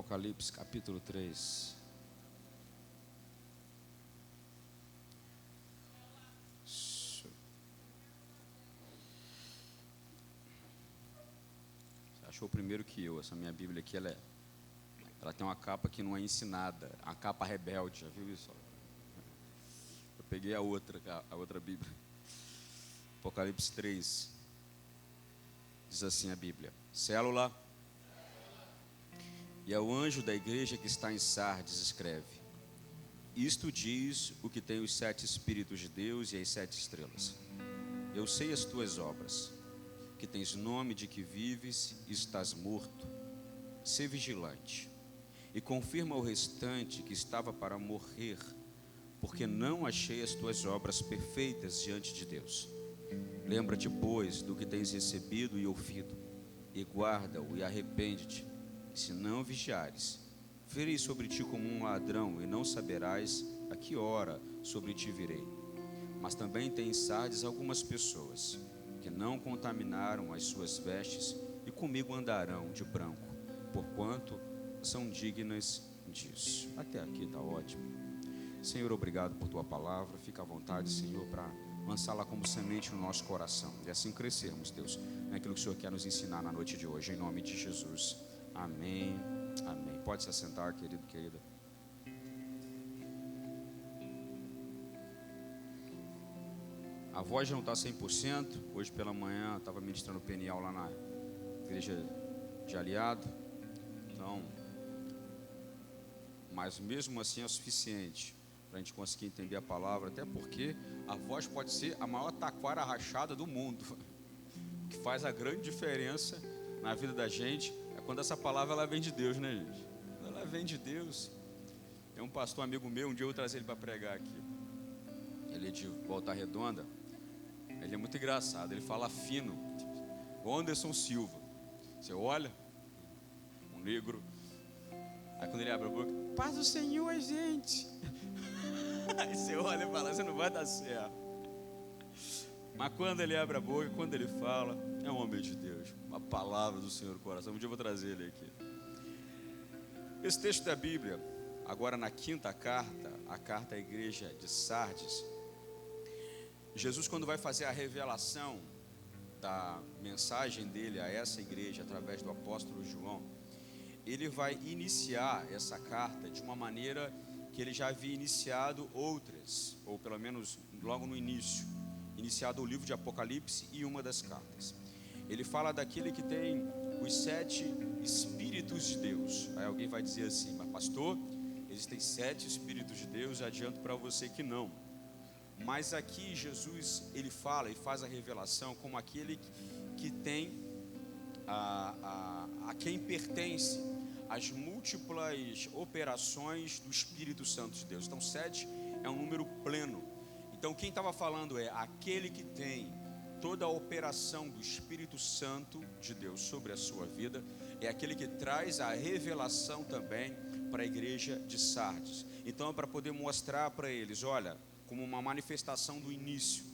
Apocalipse capítulo 3. Você achou primeiro que eu. Essa minha Bíblia aqui, ela tem uma capa que não é ensinada, a capa rebelde, já viu isso? Eu peguei a outra Bíblia. Apocalipse 3. Diz assim a Bíblia: Célula. E ao anjo da igreja que está em Sardes escreve: Isto diz o que tem os 7 Espíritos de Deus e as 7 estrelas. Eu sei as tuas obras, que tens nome de que vives e estás morto. Sê vigilante, e confirma o restante que estava para morrer, porque não achei as tuas obras perfeitas diante de Deus. Lembra-te, pois, do que tens recebido e ouvido, e guarda-o e arrepende-te. Se não vigiares, virei sobre ti como um ladrão, e não saberás a que hora sobre ti virei. Mas também tem em Sardes algumas pessoas que não contaminaram as suas vestes, e comigo andarão de branco, porquanto são dignas disso. Até aqui está ótimo. Senhor, obrigado por tua palavra. Fica à vontade, Senhor, para lançá-la como semente no nosso coração, e assim crescermos, Deus, naquilo que o Senhor quer nos ensinar na noite de hoje, em nome de Jesus. Amém, amém. Pode se assentar, querido, querida. A voz já não está 100%. Hoje pela manhã estava ministrando penial lá na igreja de Aliado. Então, mas mesmo assim é suficiente para a gente conseguir entender a palavra. Até porque a voz pode ser a maior taquara rachada do mundo. O que faz a grande diferença na vida da gente quando essa palavra ela vem de Deus, né, gente? Quando ela vem de Deus. Tem um pastor amigo meu, um dia eu vou trazer ele para pregar aqui. Ele é de Volta Redonda. Ele é muito engraçado, ele fala fino, tipo Anderson Silva. Você olha, um negro. Aí quando ele abre a boca, paz do Senhor, gente. Aí você olha e fala, você não vai dar certo. Mas quando ele abre a boca, quando ele fala, é um homem de Deus, uma palavra do Senhor no coração. Um dia eu vou trazer ele aqui. Esse texto da Bíblia, agora na 5ª carta, a carta à igreja de Sardes, Jesus, quando vai fazer a revelação da mensagem dele a essa igreja, através do apóstolo João, ele vai iniciar essa carta de uma maneira que ele já havia iniciado outras, ou pelo menos logo no início, iniciado o livro de Apocalipse e uma das cartas. Ele fala daquele que tem os 7 Espíritos de Deus. Aí alguém vai dizer assim, mas pastor, existem 7 Espíritos de Deus, adianto para você que não. Mas aqui Jesus, ele fala e faz a revelação como aquele que tem a quem pertence as múltiplas operações do Espírito Santo de Deus. Então 7 é um número pleno. Então quem estava falando é aquele que tem toda a operação do Espírito Santo de Deus sobre a sua vida, é aquele que traz a revelação também para a igreja de Sardes. Então é para poder mostrar para eles, olha, como uma manifestação do início,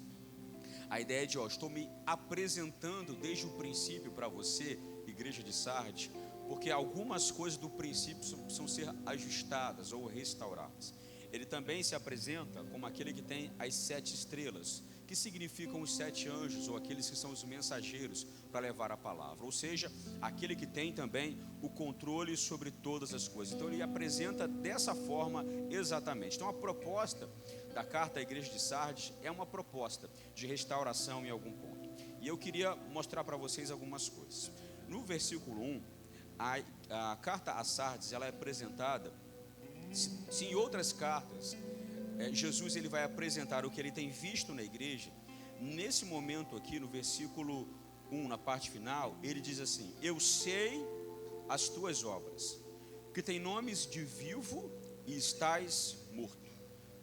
a ideia de, estou me apresentando desde o princípio para você, igreja de Sardes, porque algumas coisas do princípio precisam ser ajustadas ou restauradas. Ele também se apresenta como aquele que tem as 7 estrelas, que significam os 7 anjos, ou aqueles que são os mensageiros para levar a palavra. Ou seja, aquele que tem também o controle sobre todas as coisas. Então ele apresenta dessa forma exatamente. Então a proposta da carta à igreja de Sardes é uma proposta de restauração em algum ponto. E eu queria mostrar para vocês algumas coisas. No versículo 1, a carta a Sardes ela é apresentada. Se em outras cartas Jesus ele vai apresentar o que ele tem visto na igreja, nesse momento aqui no versículo 1, na parte final, ele diz assim: eu sei as tuas obras, que tem nomes de vivo e estás morto.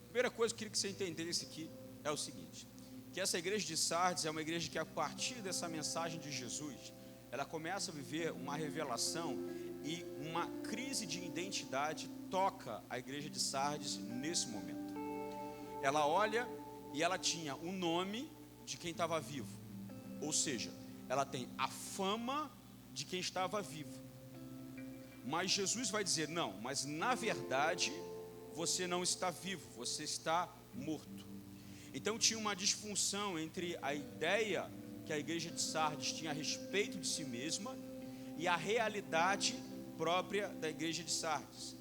Primeira coisa que eu queria que você entendesse aqui é o seguinte, que essa igreja de Sardes é uma igreja que a partir dessa mensagem de Jesus, ela começa a viver uma revelação e uma crise de identidade toca a igreja de Sardes nesse momento. Ela olha e ela tinha o nome de quem estava vivo, ou seja, ela tem a fama de quem estava vivo. Mas Jesus vai dizer, não, mas na verdade você não está vivo, você está morto. Então tinha uma disfunção entre a ideia que a igreja de Sardes tinha a respeito de si mesma e a realidade própria da igreja de Sardes.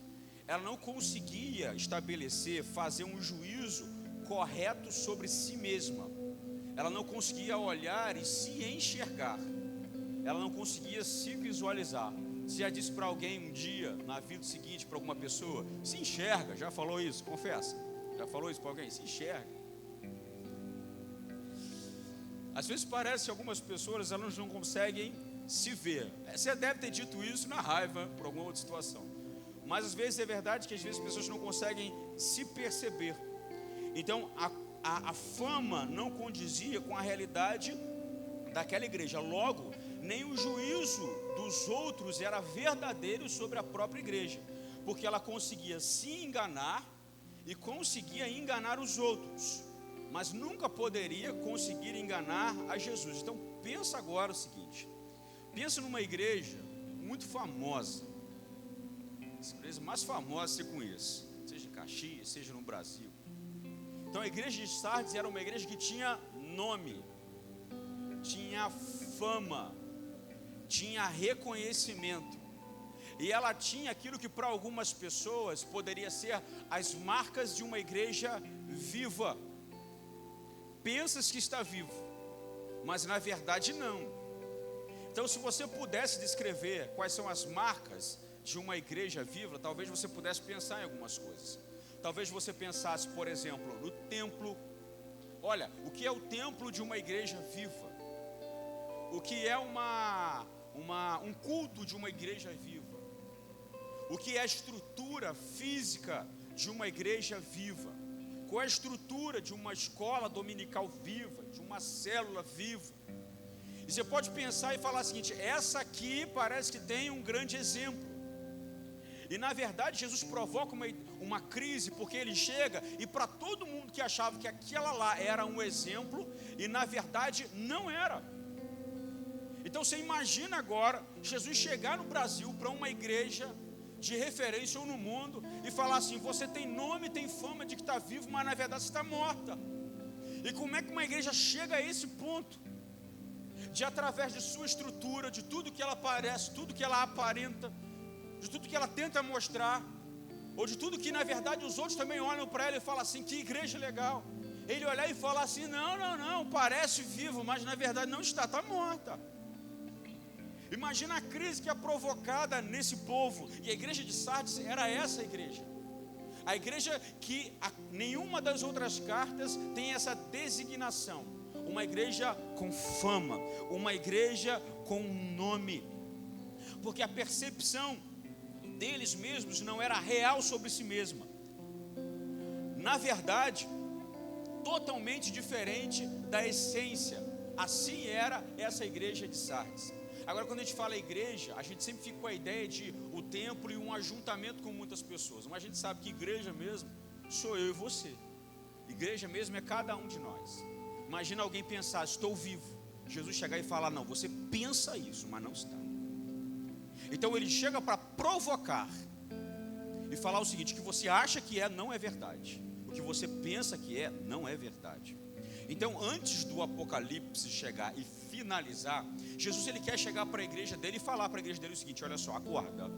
Ela não conseguia estabelecer, fazer um juízo correto sobre si mesma. Ela não conseguia olhar e se enxergar. Ela não conseguia se visualizar. Você já disse para alguém um dia, na vida seguinte, para alguma pessoa, se enxerga, já falou isso, confessa. Já falou isso para alguém? Se enxerga. Às vezes parece que algumas pessoas elas não conseguem se ver. Você deve ter dito isso na raiva, por alguma outra situação. Mas às vezes é verdade que às vezes as pessoas não conseguem se perceber. Então a fama não condizia com a realidade daquela igreja. Logo, nem o juízo dos outros era verdadeiro sobre a própria igreja, porque ela conseguia se enganar e conseguia enganar os outros, mas nunca poderia conseguir enganar a Jesus. Então pensa agora o seguinte, pensa numa igreja muito famosa, a igreja mais famosa que você conhece, seja em Caxias, seja no Brasil. Então a igreja de Sardes era uma igreja que tinha nome, tinha fama, tinha reconhecimento, e ela tinha aquilo que para algumas pessoas poderia ser as marcas de uma igreja viva. Pensas que está vivo, mas na verdade não. Então se você pudesse descrever quais são as marcas de uma igreja viva, talvez você pudesse pensar em algumas coisas. Talvez você pensasse, por exemplo, no templo. Olha, o que é o templo de uma igreja viva? O que é um culto de uma igreja viva? O que é a estrutura física de uma igreja viva? Qual é a estrutura de uma escola dominical viva, de uma célula viva? E você pode pensar e falar o seguinte, essa aqui parece que tem um grande exemplo. E na verdade Jesus provoca uma crise, porque ele chega e para todo mundo que achava que aquela lá era um exemplo, e na verdade não era. Então você imagina agora Jesus chegar no Brasil para uma igreja de referência ou no mundo e falar assim, você tem nome, tem fama de que está vivo, mas na verdade você está morta. E como é que uma igreja chega a esse ponto? De através de sua estrutura, de tudo que ela parece, tudo que ela aparenta, de tudo que ela tenta mostrar, ou de tudo que na verdade os outros também olham para ela e falam assim, que igreja legal. Ele olhar e falar assim, não, parece vivo, mas na verdade não está morta. Imagina a crise que é provocada nesse povo. E a igreja de Sardes era essa igreja. A igreja que nenhuma das outras cartas tem essa designação. Uma igreja com fama, uma igreja com nome. Porque a percepção deles mesmos não era real sobre si mesma. Na verdade, totalmente diferente da essência. Assim era essa igreja de Sardes. Agora, quando a gente fala igreja, a gente sempre fica com a ideia de o templo e um ajuntamento com muitas pessoas. Mas a gente sabe que igreja mesmo sou eu e você. Igreja mesmo é cada um de nós. Imagina alguém pensar, estou vivo. Jesus chegar e falar, não, você pensa isso, mas não está. Então ele chega para provocar e falar o seguinte, o que você acha que é, não é verdade. O que você pensa que é, não é verdade. Então, antes do Apocalipse chegar e finalizar, Jesus ele quer chegar para a igreja dele e falar para a igreja dele o seguinte, olha só, aguarda.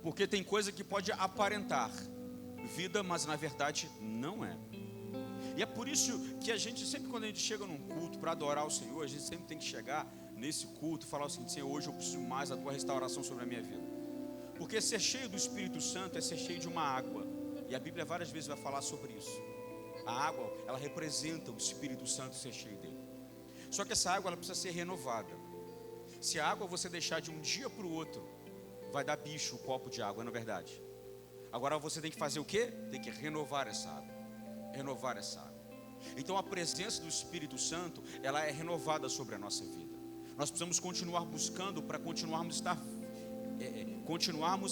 Porque tem coisa que pode aparentar vida, mas na verdade não é. E é por isso que a gente, sempre quando a gente chega num culto para adorar o Senhor, a gente sempre tem que chegar nesse culto e falar o seguinte, Senhor, hoje eu preciso mais da tua restauração sobre a minha vida. Porque ser cheio do Espírito Santo é ser cheio de uma água. E a Bíblia várias vezes vai falar sobre isso. A água, ela representa o Espírito Santo ser cheio dele. Só que essa água, ela precisa ser renovada. Se a água você deixar de um dia para o outro, vai dar bicho o copo de água, não é verdade? Agora você tem que fazer o quê? Tem que renovar essa água. Renovar essa água. Então a presença do Espírito Santo, ela é renovada sobre a nossa vida. Nós precisamos continuar buscando para continuarmos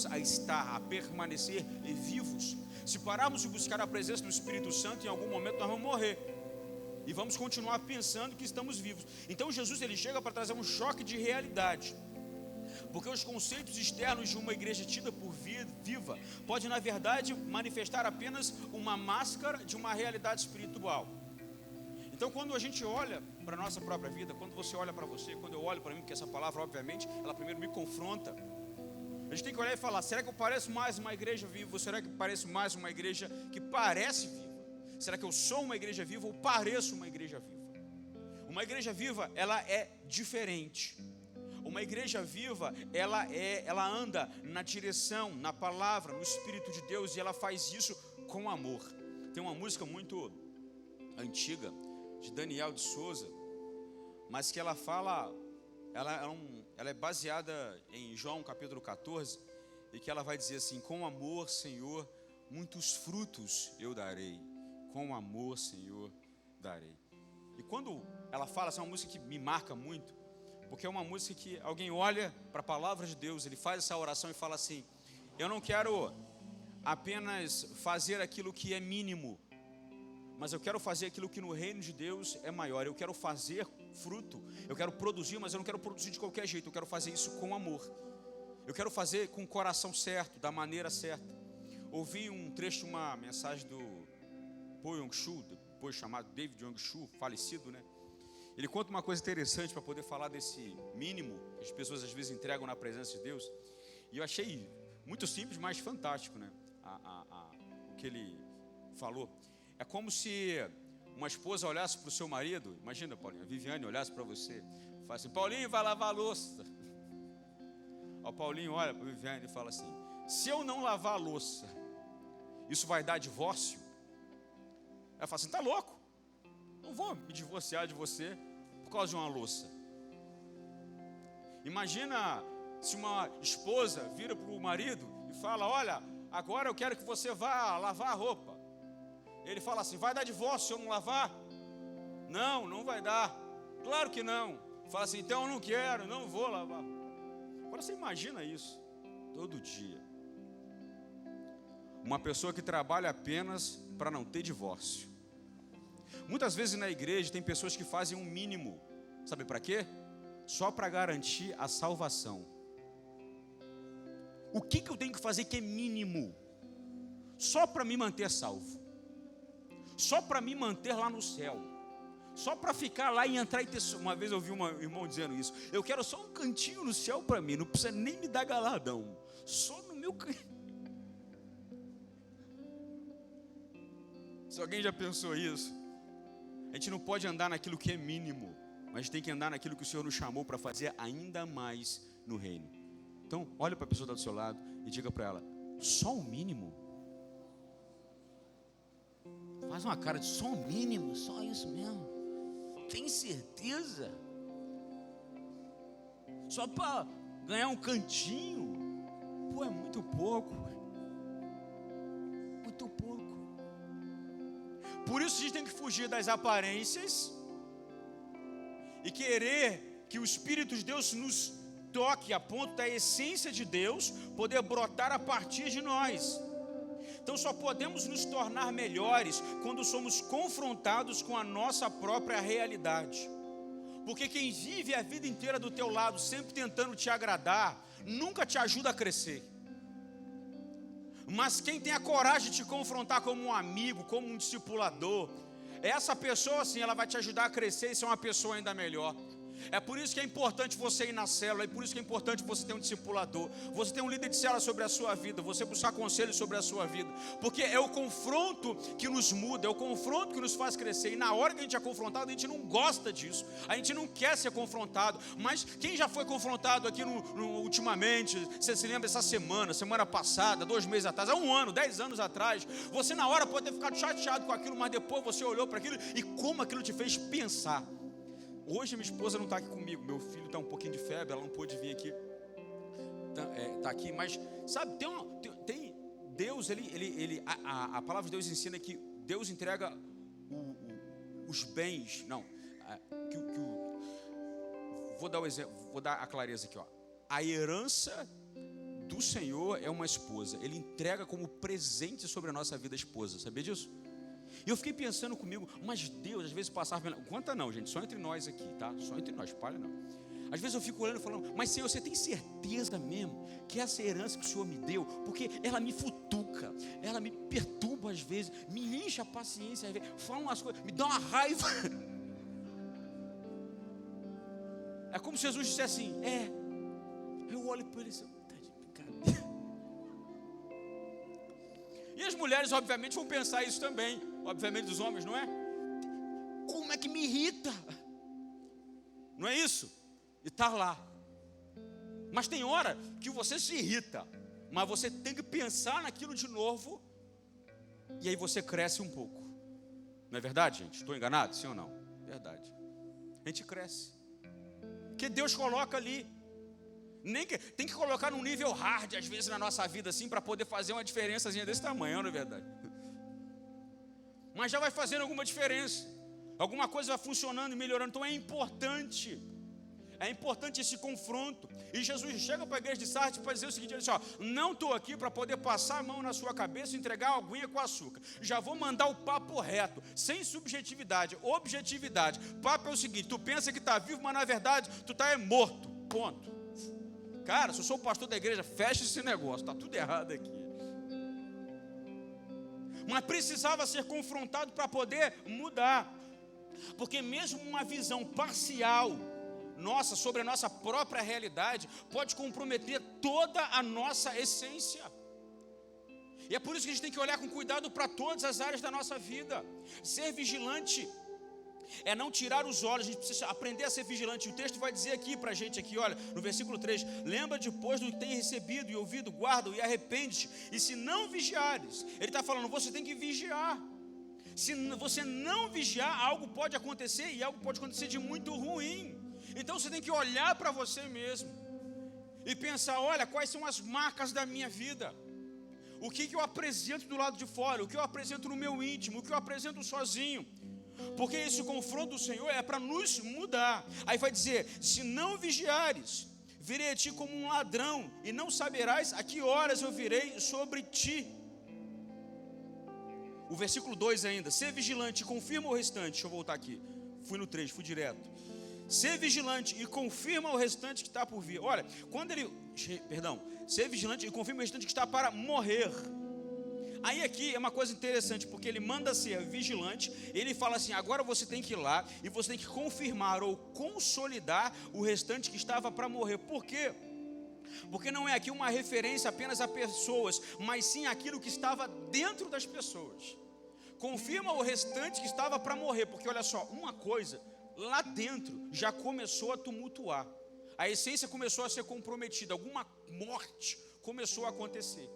a estar, a permanecer vivos. Se pararmos de buscar a presença do Espírito Santo, em algum momento nós vamos morrer. E vamos continuar pensando que estamos vivos. Então Jesus ele chega para trazer um choque de realidade. Porque os conceitos externos de uma igreja tida por viva pode, na verdade, manifestar apenas uma máscara de uma realidade espiritual. Então, quando a gente olha para a nossa própria vida, quando você olha para você, quando eu olho para mim, porque essa palavra, obviamente, ela primeiro me confronta. A gente tem que olhar e falar: será que eu pareço mais uma igreja viva? Ou será que eu pareço mais uma igreja que parece viva? Será que eu sou uma igreja viva ou pareço uma igreja viva? Uma igreja viva, ela é diferente. Uma igreja viva, ela anda na direção, na palavra, no Espírito de Deus, e ela faz isso com amor. Tem uma música muito antiga, de Daniel de Souza, mas que ela fala, ela é baseada em João capítulo 14, e que ela vai dizer assim: com amor, Senhor, muitos frutos eu darei, com amor, Senhor, darei. E quando ela fala, essa é uma música que me marca muito, porque é uma música que alguém olha para a palavra de Deus, ele faz essa oração e fala assim: eu não quero apenas fazer aquilo que é mínimo, mas eu quero fazer aquilo que no reino de Deus é maior. Eu quero fazer fruto, eu quero produzir, mas eu não quero produzir de qualquer jeito, eu quero fazer isso com amor. Eu quero fazer com o coração certo, da maneira certa. Ouvi um trecho de uma mensagem do Po Yong-Soo, depois chamado David Yong-Soo, falecido, né? Ele conta uma coisa interessante para poder falar desse mínimo que as pessoas às vezes entregam na presença de Deus. E eu achei muito simples, mas fantástico, né? O que ele falou. É como se uma esposa olhasse para o seu marido. Imagina, Paulinho, a Viviane olhasse para você e fala assim: Paulinho, vai lavar a louça. O Paulinho olha para a Viviane e fala assim: se eu não lavar a louça, isso vai dar divórcio? Ela fala assim: tá louco? Não vou me divorciar de você por causa de uma louça. Imagina se uma esposa vira para o marido e fala: olha, agora eu quero que você vá lavar a roupa. Ele fala assim: vai dar divórcio se eu não lavar? Não, não vai dar. Claro que não. Fala assim: então eu não quero, não vou lavar. Agora você imagina isso todo dia. Uma pessoa que trabalha apenas para não ter divórcio. Muitas vezes na igreja tem pessoas que fazem um mínimo. Sabe para quê? Só para garantir a salvação. O que eu tenho que fazer que é mínimo? Só para me manter salvo. Só para me manter lá no céu. Só para ficar lá e entrar e ter... Uma vez eu ouvi um irmão dizendo isso: eu quero só um cantinho no céu para mim, não precisa nem me dar galardão. Só no meu cantinho. Se alguém já pensou isso, a gente não pode andar naquilo que é mínimo, mas tem que andar naquilo que o Senhor nos chamou para fazer ainda mais no reino. Então, olha para a pessoa que está do seu lado e diga para ela: só o mínimo? Faz uma cara de só o mínimo, só isso mesmo? Tem certeza? Só para ganhar um cantinho? Pô, é muito pouco. Muito pouco. Por isso a gente tem que fugir das aparências e querer que o Espírito de Deus nos toque a ponto da essência de Deus poder brotar a partir de nós. Então só podemos nos tornar melhores quando somos confrontados com a nossa própria realidade. Porque quem vive a vida inteira do teu lado, sempre tentando te agradar, nunca te ajuda a crescer. Mas quem tem a coragem de te confrontar como um amigo, como um discipulador, essa pessoa sim, ela vai te ajudar a crescer e ser uma pessoa ainda melhor. É por isso que é importante você ir na célula, é por isso que é importante você ter um discipulador, você ter um líder de célula sobre a sua vida, você buscar conselhos sobre a sua vida, porque é o confronto que nos muda, é o confronto que nos faz crescer. E na hora que a gente é confrontado, a gente não gosta disso, a gente não quer ser confrontado. Mas quem já foi confrontado aqui ultimamente, você se lembra essa semana passada, 2 meses atrás, há 1 ano, 10 anos atrás, você na hora pode ter ficado chateado com aquilo, mas depois você olhou para aquilo e como aquilo te fez pensar. Hoje minha esposa não está aqui comigo, meu filho está um pouquinho de febre, ela não pôde vir aqui, está aqui, mas sabe, tem Deus, a palavra de Deus ensina que Deus entrega os bens, vou dar o exemplo, vou dar a clareza aqui, ó. A herança do Senhor é uma esposa, Ele entrega como presente sobre a nossa vida a esposa, sabia disso? E eu fiquei pensando comigo, mas Deus às vezes passava... Conta não, gente, só entre nós aqui, tá? Só entre nós, espalha não. Às vezes eu fico olhando e falando, mas Senhor, você tem certeza mesmo que essa herança que o Senhor me deu, porque ela me futuca, ela me perturba às vezes, me enche a paciência às vezes, fala umas coisas, me dá uma raiva. É como se Jesus dissesse assim, eu olho para ele e tá de brincadeira. E as mulheres obviamente vão pensar isso também, obviamente dos homens, não é? Como é que me irrita? Não é isso? E está lá. Mas tem hora que você se irrita, mas você tem que pensar naquilo de novo, e aí você cresce um pouco. Não é verdade, gente? Estou enganado? Sim ou não? Verdade. A gente cresce. Porque Deus coloca ali. Tem que colocar num nível hard, às vezes, na nossa vida, assim, para poder fazer uma diferençazinha desse tamanho, não é verdade? Mas já vai fazendo alguma diferença. Alguma coisa vai funcionando e melhorando. Então é importante esse confronto. E Jesus chega para a igreja de Sardes para dizer o seguinte, ele diz, não estou aqui para poder passar a mão na sua cabeça e entregar uma aguinha com açúcar. Já vou mandar o papo reto, sem subjetividade, objetividade. O papo é o seguinte, tu pensa que está vivo, mas na verdade tu está morto, ponto. Cara, se eu sou o pastor da igreja, fecha esse negócio, está tudo errado aqui. Mas precisava ser confrontado para poder mudar. Porque mesmo uma visão parcial nossa, sobre a nossa própria realidade, pode comprometer toda a nossa essência. E é por isso que a gente tem que olhar com cuidado para todas as áreas da nossa vida. Ser vigilante é não tirar os olhos, a gente precisa aprender a ser vigilante. O texto vai dizer aqui para a gente, aqui, olha, no versículo 3, lembra depois do que tem recebido e ouvido, guarda e arrepende-te, e se não vigiares, ele está falando, você tem que vigiar. Se você não vigiar, algo pode acontecer, e algo pode acontecer de muito ruim. Então você tem que olhar para você mesmo e pensar, olha, quais são as marcas da minha vida? O que eu apresento do lado de fora? O que eu apresento no meu íntimo? O que eu apresento sozinho? Porque esse confronto do Senhor é para nos mudar. Aí vai dizer, se não vigiares, virei a ti como um ladrão, e não saberás a que horas eu virei sobre ti. O versículo 2 ainda, ser vigilante e confirma o restante. Deixa eu voltar aqui, fui no 3, fui direto. Ser vigilante e confirma o restante que está por vir. Olha, ser vigilante e confirma o restante que está para morrer. Aí aqui é uma coisa interessante, porque ele manda ser vigilante, ele fala assim, agora você tem que ir lá e você tem que confirmar ou consolidar o restante que estava para morrer. Por quê? Porque não é aqui uma referência apenas a pessoas, mas sim aquilo que estava dentro das pessoas. Confirma o restante que estava para morrer, porque olha só, uma coisa lá dentro já começou a tumultuar, a essência começou a ser comprometida, alguma morte começou a acontecer.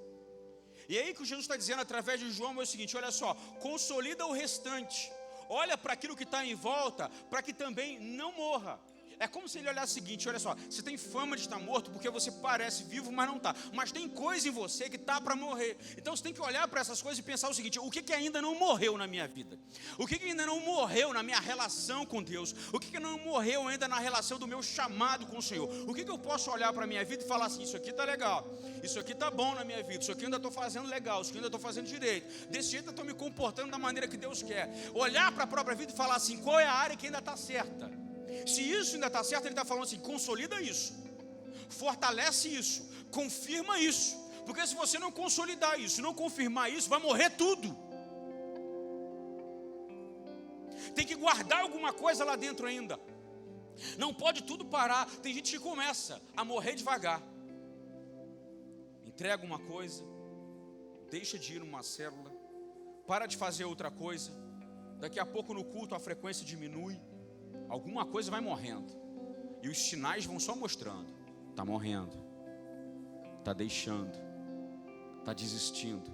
E aí que o Jesus está dizendo através de João é o seguinte, olha só, consolida o restante, olha para aquilo que está em volta, para que também não morra. É como se ele olhasse o seguinte, olha só, você tem fama de estar morto porque você parece vivo, mas não está. Mas tem coisa em você que está para morrer. Então você tem que olhar para essas coisas e pensar o seguinte, o que ainda não morreu na minha vida? O que ainda não morreu na minha relação com Deus? O que não morreu ainda na relação do meu chamado com o Senhor? O que eu posso olhar para a minha vida e falar assim, isso aqui está legal, isso aqui está bom na minha vida, isso aqui eu ainda estou fazendo legal, isso aqui eu ainda estou fazendo direito, desse jeito eu estou me comportando da maneira que Deus quer. Olhar para a própria vida e falar assim, qual é a área que ainda está certa? Se isso ainda está certo, ele está falando assim, consolida isso, fortalece isso, confirma isso, porque se você não consolidar isso, não confirmar isso, vai morrer tudo. Tem que guardar alguma coisa lá dentro ainda, não pode tudo parar. Tem gente que começa a morrer devagar, entrega uma coisa, deixa de ir numa célula, para de fazer outra coisa, daqui a pouco no culto a frequência diminui, alguma coisa vai morrendo, e os sinais vão só mostrando, está morrendo, está deixando, está desistindo.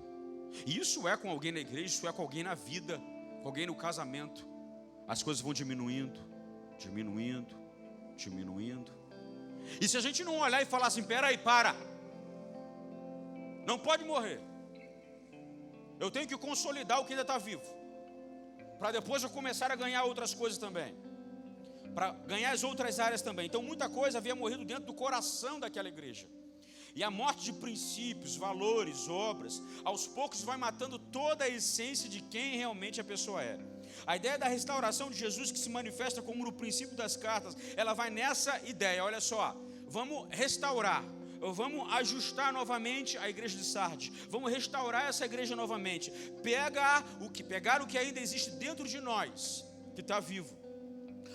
E isso é com alguém na igreja, isso é com alguém na vida, com alguém no casamento. As coisas vão diminuindo, diminuindo, diminuindo. E se a gente não olhar e falar assim, peraí, para, não pode morrer, eu tenho que consolidar o que ainda está vivo, para depois eu começar a ganhar outras coisas também, para ganhar as outras áreas também. Então muita coisa havia morrido dentro do coração daquela igreja. E a morte de princípios, valores, obras, aos poucos vai matando toda a essência de quem realmente a pessoa é. A ideia da restauração de Jesus, que se manifesta como no princípio das cartas, ela vai nessa ideia. Olha só, vamos restaurar, vamos ajustar novamente a igreja de Sardes, vamos restaurar essa igreja novamente, pegar o que ainda existe dentro de nós, que está vivo,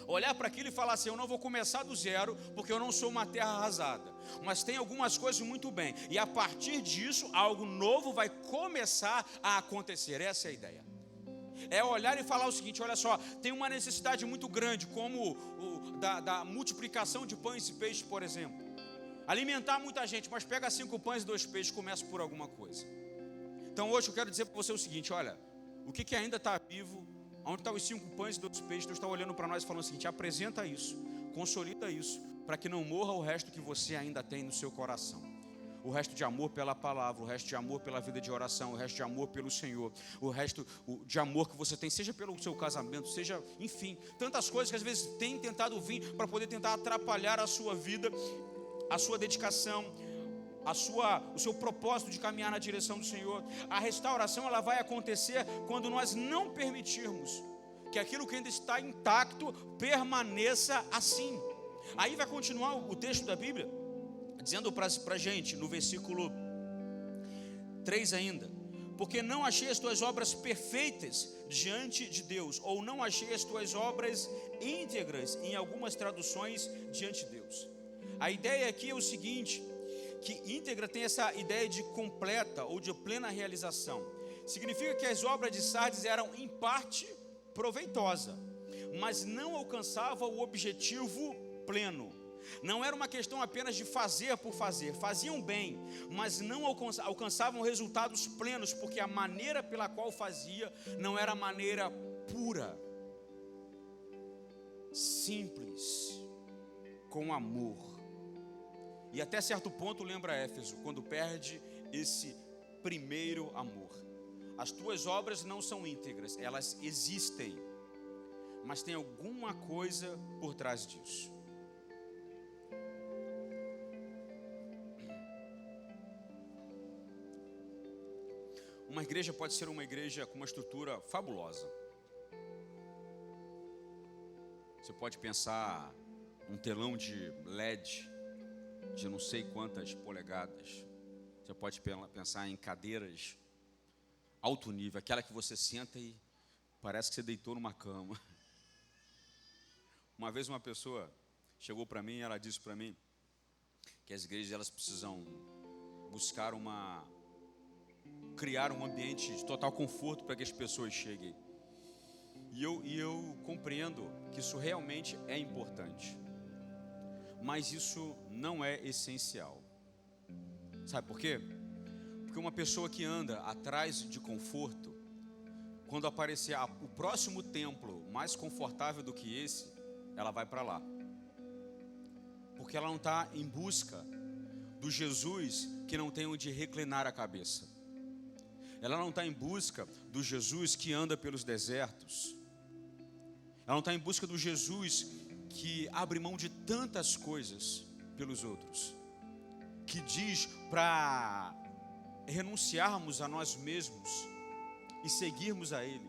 olhar para aquilo e falar assim: eu não vou começar do zero, porque eu não sou uma terra arrasada, mas tem algumas coisas muito bem, e a partir disso algo novo vai começar a acontecer. Essa é a ideia. É olhar e falar o seguinte: olha só, tem uma necessidade muito grande, como da multiplicação de pães e peixes, por exemplo. Alimentar muita gente, mas pega 5 pães e 2 peixes, começa por alguma coisa. Então hoje eu quero dizer para você o seguinte: olha, o que ainda está vivo, onde estão os 5 pães e 2 peixes, Deus está olhando para nós e falando o seguinte: apresenta isso, consolida isso, para que não morra o resto que você ainda tem no seu coração. O resto de amor pela palavra, o resto de amor pela vida de oração, o resto de amor pelo Senhor, o resto de amor que você tem, seja pelo seu casamento, seja, enfim, tantas coisas que às vezes tem tentado vir para poder tentar atrapalhar a sua vida, a sua dedicação, o seu propósito de caminhar na direção do Senhor. A restauração, ela vai acontecer quando nós não permitirmos que aquilo que ainda está intacto permaneça assim. Aí vai continuar o texto da Bíblia dizendo para a gente, no versículo 3 ainda: porque não achei as tuas obras perfeitas diante de Deus, ou não achei as tuas obras íntegras, em algumas traduções, diante de Deus. A ideia aqui é o seguinte, que íntegra tem essa ideia de completa ou de plena realização. Significa que as obras de Sardes eram em parte proveitosas, mas não alcançavam o objetivo pleno. Não era uma questão apenas de fazer por fazer, faziam bem, mas não alcançavam resultados plenos, porque a maneira pela qual fazia não era a maneira pura, simples, com amor. E até certo ponto lembra Éfeso, quando perde esse primeiro amor. As tuas obras não são íntegras, elas existem, mas tem alguma coisa por trás disso. Uma igreja pode ser uma igreja com uma estrutura fabulosa. Você pode pensar um telão de LED de não sei quantas polegadas. Você pode pensar em cadeiras alto nível, aquela que você senta e parece que você deitou numa cama. Uma vez uma pessoa chegou para mim e ela disse para mim que as igrejas, elas precisam buscar criar um ambiente de total conforto para que as pessoas cheguem. E eu compreendo que isso realmente é importante, mas isso não é essencial. Sabe por quê? Porque uma pessoa que anda atrás de conforto, quando aparecer o próximo templo mais confortável do que esse, ela vai para lá, porque ela não está em busca do Jesus que não tem onde reclinar a cabeça. Ela não está em busca do Jesus que anda pelos desertos. Ela não está em busca do Jesus que abre mão de tantas coisas pelos outros, que diz para renunciarmos a nós mesmos e seguirmos a Ele.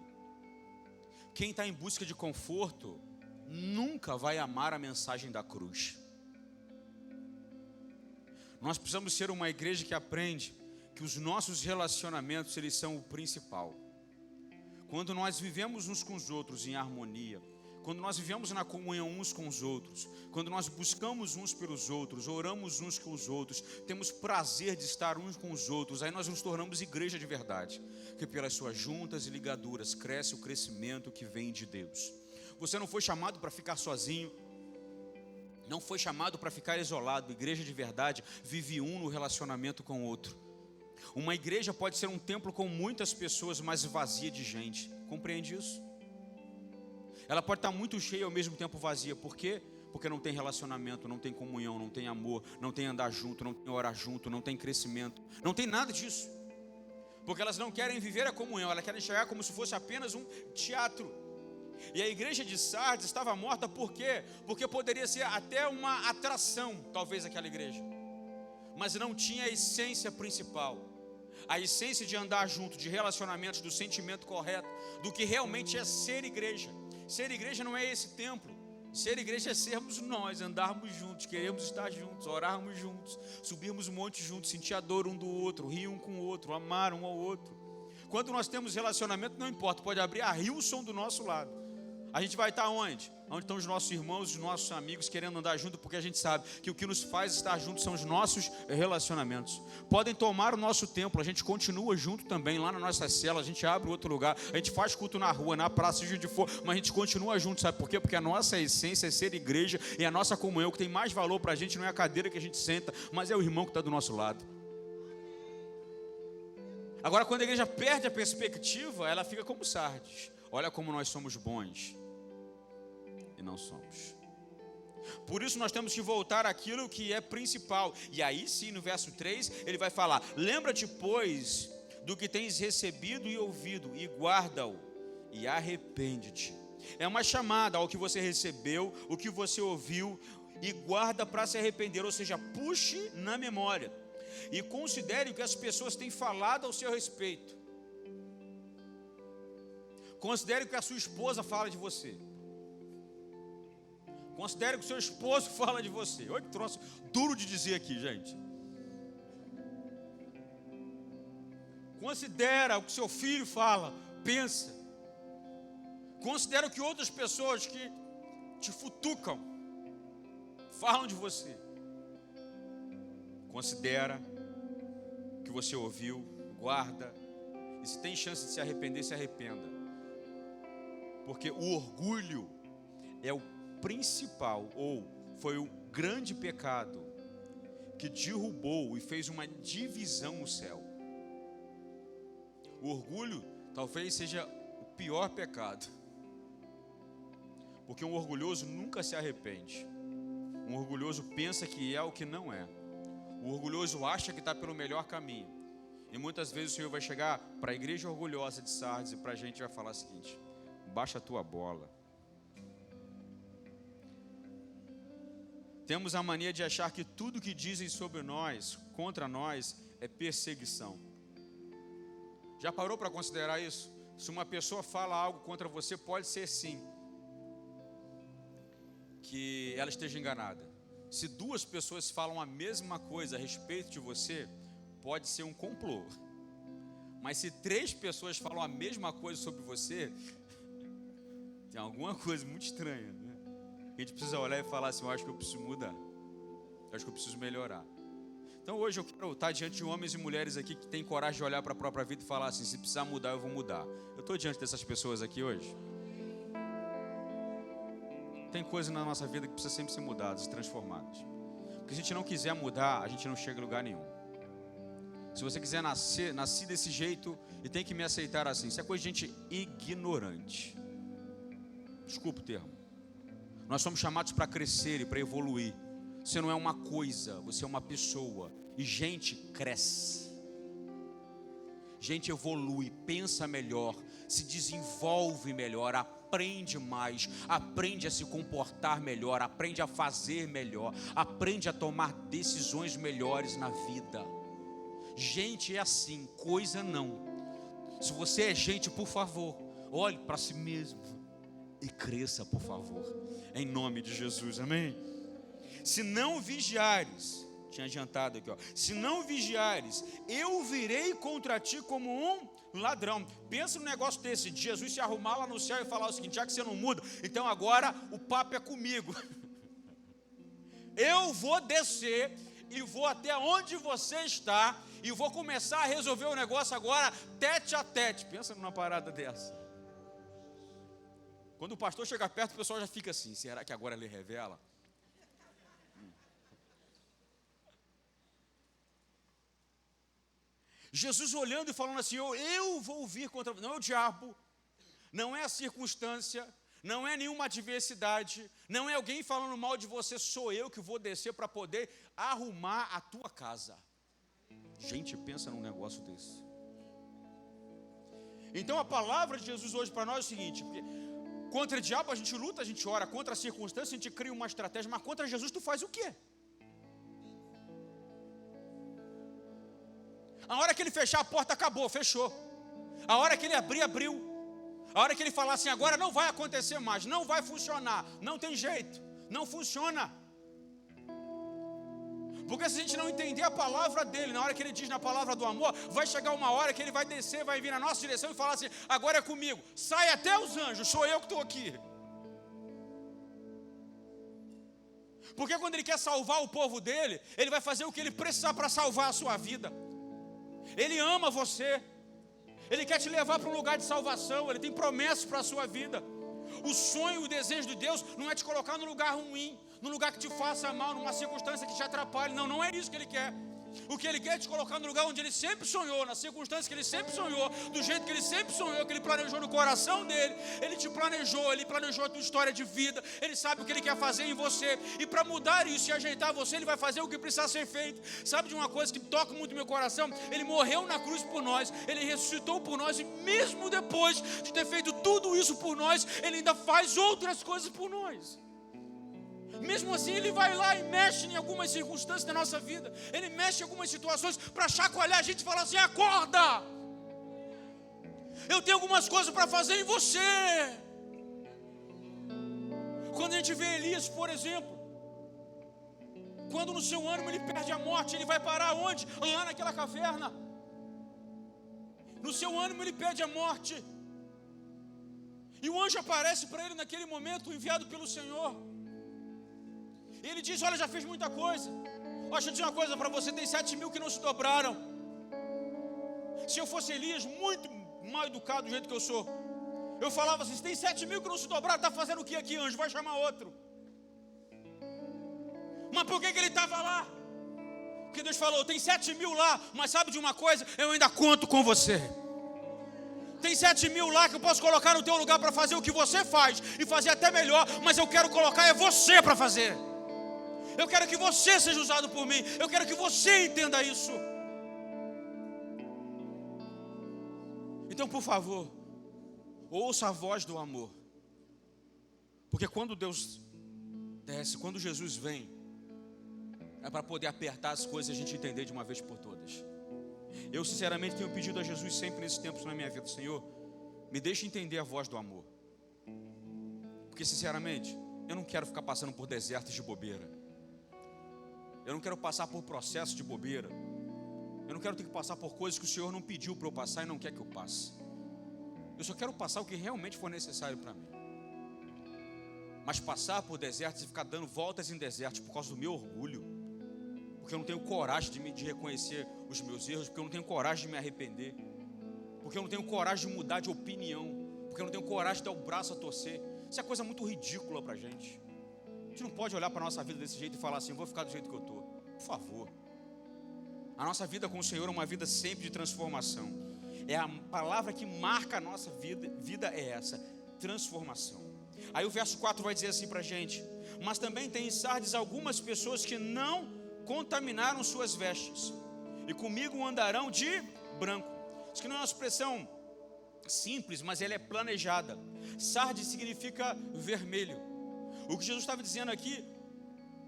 Quem está em busca de conforto nunca vai amar a mensagem da cruz. Nós precisamos ser uma igreja que aprende que os nossos relacionamentos, eles são o principal. Quando nós vivemos uns com os outros em harmonia, quando nós vivemos na comunhão uns com os outros, quando nós buscamos uns pelos outros, oramos uns com os outros, temos prazer de estar uns com os outros, aí nós nos tornamos igreja de verdade, que pelas suas juntas e ligaduras cresce o crescimento que vem de Deus. Você não foi chamado para ficar sozinho, não foi chamado para ficar isolado. Igreja de verdade vive um no relacionamento com o outro. Uma igreja pode ser um templo com muitas pessoas, mas vazia de gente. Compreende isso? Ela pode estar muito cheia e ao mesmo tempo vazia. Por quê? Porque não tem relacionamento, não tem comunhão, não tem amor, não tem andar junto, não tem orar junto, não tem crescimento, não tem nada disso. Porque elas não querem viver a comunhão, elas querem chegar como se fosse apenas um teatro. E a igreja de Sardes estava morta por quê? Porque poderia ser até uma atração, talvez, aquela igreja, mas não tinha a essência principal. a essência de andar junto, de relacionamentos, do sentimento correto, do que realmente é ser igreja. Ser igreja não é esse templo. Ser igreja é sermos nós, andarmos juntos, queremos estar juntos, orarmos juntos, subirmos um monte juntos, sentir a dor um do outro, rir um com o outro, amar um ao outro. Quando nós temos relacionamento, não importa, pode abrir a Hilson do nosso lado. A gente vai estar onde? Onde estão os nossos irmãos, os nossos amigos querendo andar junto, porque a gente sabe que o que nos faz estar juntos são os nossos relacionamentos. Podem tomar o nosso templo, a gente continua junto também, lá na nossa cela, a gente abre outro lugar, a gente faz culto na rua, na praça, seja onde for, mas a gente continua junto, sabe por quê? Porque a nossa essência é ser igreja, e a nossa comunhão, que tem mais valor para a gente, não é a cadeira que a gente senta, mas é o irmão que está do nosso lado. Agora, quando a igreja perde a perspectiva, ela fica como Sardes. Olha como nós somos bons. E não somos. Por isso nós temos que voltar àquilo que é principal. E aí sim, no verso 3, ele vai falar: lembra-te, pois, do que tens recebido e ouvido, e guarda-o, e arrepende-te. É uma chamada ao que você recebeu, o que você ouviu, e guarda para se arrepender. Ou seja, puxe na memória. E considere o que as pessoas têm falado ao seu respeito. Considere o que a sua esposa fala de você. Considere o que o seu esposo fala de você. Olha que troço duro de dizer aqui, gente. Considera o que seu filho fala, pensa. Considera o que outras pessoas que te futucam falam de você. Considera o que você ouviu, guarda. E se tem chance de se arrepender, se arrependa. Porque o orgulho é o principal, ou foi o grande pecado que derrubou e fez uma divisão no céu. O orgulho talvez seja o pior pecado, porque um orgulhoso nunca se arrepende. Um orgulhoso pensa que é o que não é. O orgulhoso acha que está pelo melhor caminho. E muitas vezes o Senhor vai chegar para a igreja orgulhosa de Sardes e para a gente vai falar o seguinte: baixa a tua bola. Temos a mania de achar que tudo que dizem sobre nós, contra nós, é perseguição. Já parou para considerar isso? Se uma pessoa fala algo contra você, pode ser sim que ela esteja enganada. Se duas pessoas falam a mesma coisa a respeito de você, pode ser um complô. Mas se 3 pessoas falam a mesma coisa sobre você, tem alguma coisa muito estranha, né? A gente precisa olhar e falar assim: eu acho que eu preciso mudar, eu acho que eu preciso melhorar. Então hoje eu quero estar diante de homens e mulheres aqui que têm coragem de olhar para a própria vida e falar assim: se precisar mudar, eu vou mudar. Eu estou diante dessas pessoas aqui hoje. Tem coisas na nossa vida que precisam sempre ser mudadas, transformadas. Porque se a gente não quiser mudar, a gente não chega em lugar nenhum. Se você quiser nasci desse jeito e tem que me aceitar assim, isso é coisa de gente ignorante. Desculpa o termo. Nós somos chamados para crescer e para evoluir. Você não é uma coisa, você é uma pessoa. E gente cresce. Gente evolui, pensa melhor, se desenvolve melhor, aprende mais, aprende a se comportar melhor, aprende a fazer melhor, aprende a tomar decisões melhores na vida. Gente é assim, coisa não. Se você é gente, por favor, olhe para si mesmo e cresça, por favor, em nome de Jesus, amém? Se não vigiares, tinha adiantado aqui, ó. Se não vigiares, eu virei contra ti como um ladrão. Pensa num negócio desse, de Jesus se arrumar lá no céu e falar o seguinte: já que você não muda, então agora o papo é comigo. Eu vou descer e vou até onde você está e vou começar a resolver o negócio agora tete a tete. Pensa numa parada dessa. Quando o pastor chega perto, o pessoal já fica assim: será que agora ele revela? Jesus olhando e falando assim: eu vou vir contra você. Não é o diabo, não é a circunstância, não é nenhuma adversidade, não é alguém falando mal de você, sou eu que vou descer para poder arrumar a tua casa. Gente, pensa num negócio desse. Então a palavra de Jesus hoje para nós é o seguinte: porque contra o diabo a gente luta, a gente ora, contra a circunstância a gente cria uma estratégia, mas contra Jesus tu faz o quê? A hora que ele fechar a porta, acabou, fechou. A hora que ele abrir, abriu. A hora que ele falar assim, agora não vai acontecer mais, não vai funcionar, não tem jeito, não funciona. Porque se a gente não entender a palavra dele, na hora que ele diz na palavra do amor, vai chegar uma hora que ele vai descer, vai vir na nossa direção e falar assim, agora é comigo, sai até os anjos, sou eu que estou aqui. Porque quando ele quer salvar o povo dele, ele vai fazer o que ele precisar para salvar a sua vida. Ele ama você, ele quer te levar para um lugar de salvação, ele tem promessas para a sua vida. O sonho e o desejo de Deus não é te colocar num lugar ruim, num lugar que te faça mal, numa circunstância que te atrapalhe. Não, não é isso que Ele quer. O que Ele quer é te colocar no lugar onde Ele sempre sonhou, na circunstância que Ele sempre sonhou, do jeito que Ele sempre sonhou, que Ele planejou no coração dele. Ele te planejou, Ele planejou a tua história de vida, Ele sabe o que Ele quer fazer em você. E para mudar isso e ajeitar você, Ele vai fazer o que precisa ser feito. Sabe de uma coisa que toca muito meu coração? Ele morreu na cruz por nós, Ele ressuscitou por nós, e mesmo depois de ter feito tudo isso por nós, Ele ainda faz outras coisas por nós. Mesmo assim, Ele vai lá e mexe em algumas circunstâncias da nossa vida. Ele mexe em algumas situações para chacoalhar a gente e falar assim, acorda! Eu tenho algumas coisas para fazer em você. Quando a gente vê Elias, por exemplo, quando no seu ânimo ele perde a morte, ele vai parar onde? Lá naquela caverna. No seu ânimo ele perde a morte. E o anjo aparece para ele naquele momento, enviado pelo Senhor. E ele diz, olha, já fiz muita coisa. Deixa eu dizer uma coisa para você, tem 7.000 que não se dobraram. Se eu fosse Elias, muito mal educado do jeito que eu sou, eu falava assim, se tem 7.000 que não se dobraram, está fazendo o que aqui, anjo? Vai chamar outro. Mas por que ele estava lá? Porque Deus falou, tem 7.000 lá, mas sabe de uma coisa? Eu ainda conto com você. Tem 7.000 lá que eu posso colocar no teu lugar para fazer o que você faz, e fazer até melhor, mas eu quero colocar é você para fazer. Eu quero que você seja usado por mim. Eu quero que você entenda isso. Então, por favor, ouça a voz do amor. Porque quando Deus desce, quando Jesus vem, é para poder apertar as coisas e a gente entender de uma vez por todas. Eu sinceramente tenho pedido a Jesus sempre nesses tempos na minha vida, Senhor, me deixe entender a voz do amor. Porque sinceramente, eu não quero ficar passando por desertos de bobeira. Eu não quero passar por processos de bobeira. Eu não quero ter que passar por coisas que o Senhor não pediu para eu passar e não quer que eu passe. Eu só quero passar o que realmente for necessário para mim. Mas passar por desertos e ficar dando voltas em desertos por causa do meu orgulho, porque eu não tenho coragem de reconhecer os meus erros, porque eu não tenho coragem de me arrepender, porque eu não tenho coragem de mudar de opinião, porque eu não tenho coragem de dar o braço a torcer. Isso é coisa muito ridícula para a gente. A gente não pode olhar para a nossa vida desse jeito e falar assim, vou ficar do jeito que eu estou. Por favor. A nossa vida com o Senhor é uma vida sempre de transformação. É a palavra que marca a nossa vida é essa, transformação. Aí o verso 4 vai dizer assim para a gente, mas também tem em Sardes algumas pessoas que não contaminaram suas vestes, e comigo andarão de branco. Isso que não é uma expressão simples, mas ela é planejada. Sardes significa vermelho. O que Jesus estava dizendo aqui,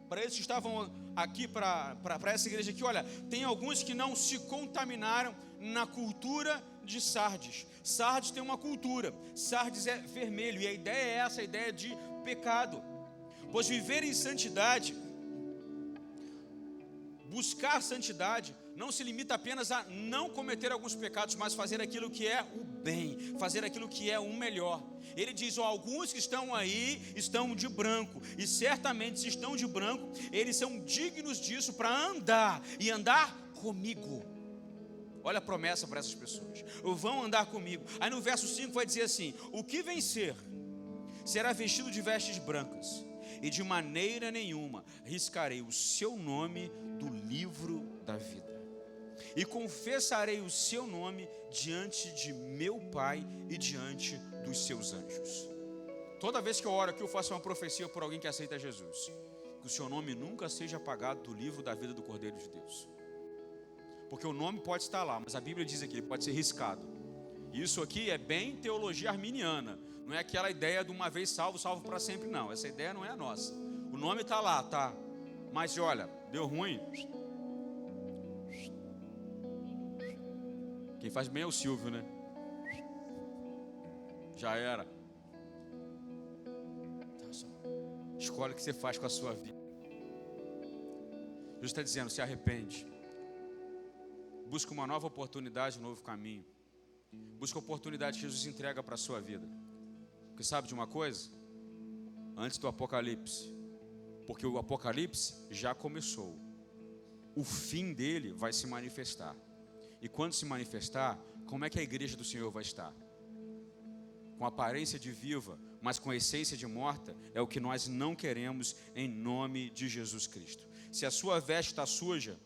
para eles que estavam aqui, para essa igreja aqui, olha, tem alguns que não se contaminaram na cultura de Sardes. Sardes tem uma cultura, Sardes é vermelho, e a ideia é essa, a ideia de pecado. Pois viver em santidade, buscar santidade, não se limita apenas a não cometer alguns pecados, mas fazer aquilo que é o bem, fazer aquilo que é o melhor. Ele diz, alguns que estão aí estão de branco, e certamente se estão de branco, eles são dignos disso para andar, e andar comigo. Olha a promessa para essas pessoas, vão andar comigo. Aí no verso 5 vai dizer assim, o que vencer será vestido de vestes brancas, e de maneira nenhuma riscarei o seu nome do livro da vida. E confessarei o seu nome diante de meu Pai e diante dos seus anjos. Toda vez que eu oro aqui, eu faço uma profecia por alguém que aceita Jesus, que o seu nome nunca seja apagado do livro da vida do Cordeiro de Deus. Porque o nome pode estar lá, mas a Bíblia diz aqui, ele pode ser riscado. Isso aqui é bem teologia arminiana. Não é aquela ideia de uma vez salvo, salvo para sempre, não. Essa ideia não é a nossa. O nome está lá, tá? Mas olha, deu ruim. Quem faz bem é o Silvio, né? Já era. Escolhe o que você faz com a sua vida. Jesus está dizendo, se arrepende. Busca uma nova oportunidade, um novo caminho. Busca a oportunidade que Jesus entrega para a sua vida. Porque sabe de uma coisa? Antes do Apocalipse. Porque o Apocalipse já começou. O fim dele vai se manifestar. E quando se manifestar, como é que a igreja do Senhor vai estar? Com aparência de viva, mas com essência de morta, é o que nós não queremos em nome de Jesus Cristo. Se a sua veste está suja,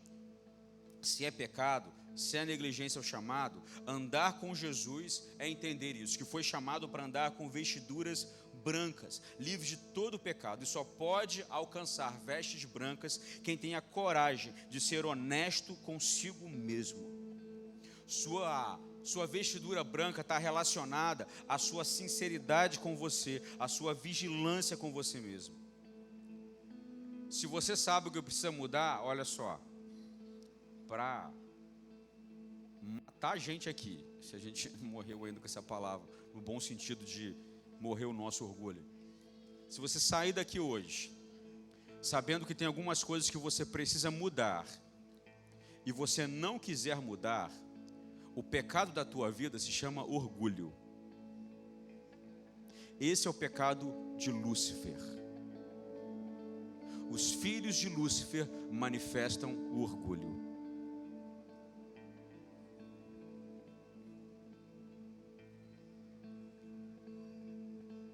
se é pecado, se é negligência ao chamado, andar com Jesus é entender isso, que foi chamado para andar com vestiduras brancas, livres de todo pecado, e só pode alcançar vestes brancas quem tem a coragem de ser honesto consigo mesmo. Sua vestidura branca está relacionada à sua sinceridade com você, à sua vigilância com você mesmo. Se você sabe o que precisa mudar, olha só, para matar a gente aqui, se a gente morreu ainda com essa palavra, no bom sentido de morrer o nosso orgulho. Se você sair daqui hoje, sabendo que tem algumas coisas que você precisa mudar, e você não quiser mudar, o pecado da tua vida se chama orgulho. Esse é o pecado de Lúcifer. Os filhos de Lúcifer manifestam o orgulho.